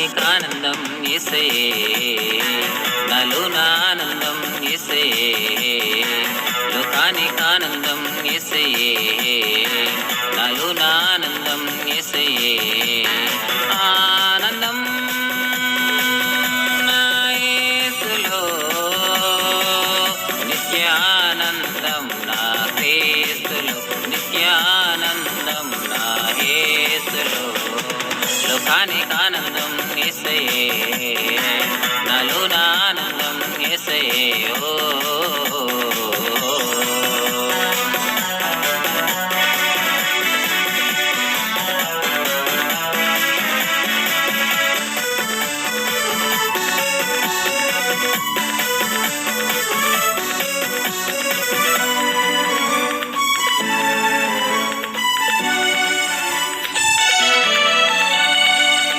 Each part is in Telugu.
లోకానికానందం యేసయ్యే, నాలోనానందం యేసయ్యే. లోకానికానందం యేసయ్యే, నాలోనానందం యేసయ్యే. ఆనందం నా యేసులో, నిత్యానందం నా క్రీస్తులో, నిత్యానందం నా యేసులో. లోకానికానందం యేసయ్యే, నాలోనానందం యేసయ్యే. ఓ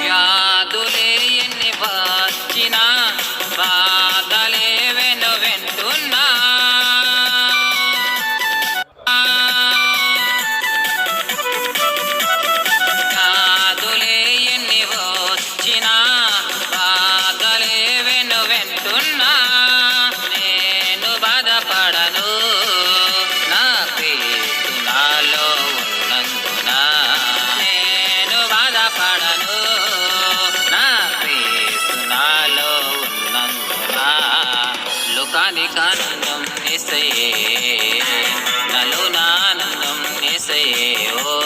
వ్యాధులే ఎన్ని వచ్చినా, బాధలే వెంటున్నా, వ్యాధులే ఎన్ని వచ్చినా, బాధలే వెంటున్నా, నేను బాధపడను, నా క్రీస్తు నాలో ఉన్నందున. నేను బాధపడను, నా క్రీస్తు నాలో ఉన్నందున. లోకానికానందం యేసయ్యే, నాలోనానందం యేసయ్యే. ఓ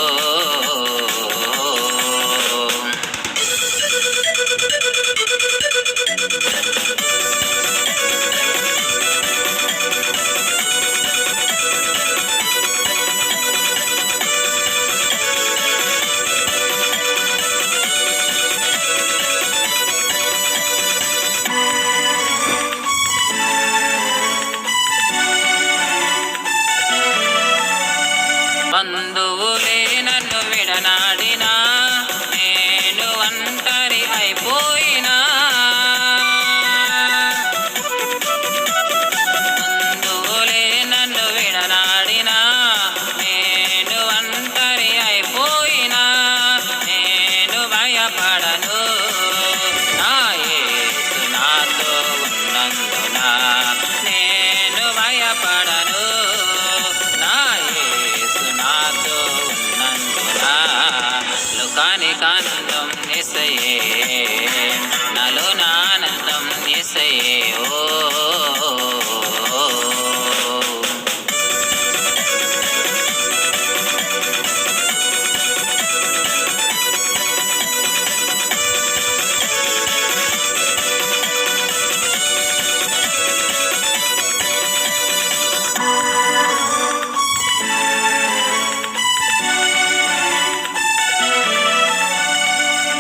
బంధువులే నన్ను విడనాడినా, నేను ఒంటరి అయిపోయినా, బంధువులే నన్ను విడనాడినా, నేను ఒంటరి అయిపోయినా, నేను భయపడను, నా యేసు నాతో ఉన్నందున. నేను భయపడను, నా యేసు నాతో ఉన్నందున. లోకానికానందం యేసయ్యే, నాలోనానందం యేసయ్యే. ఓ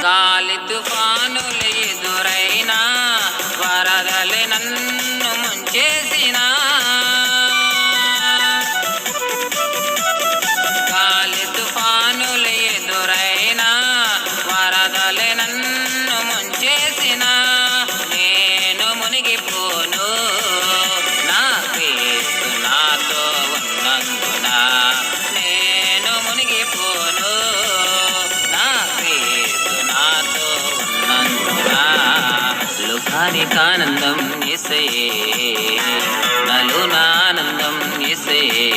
గాలి తుఫానులు ఎదురైనా, వరదలే నన్ను ముంచేసినా, గాలి తుఫానులు ఎదురైనా, వరదలే నన్ను ముంచేసినా, నేను మునిగిపోను, నా క్రీస్తు నాతో ఉన్నందున. నేను మునిగిపోను, నా క్రీస్తు నాతో ఉన్నందున. లోకానికానందం యేసయ్యే, నాలోనానందం యేసయ్యే.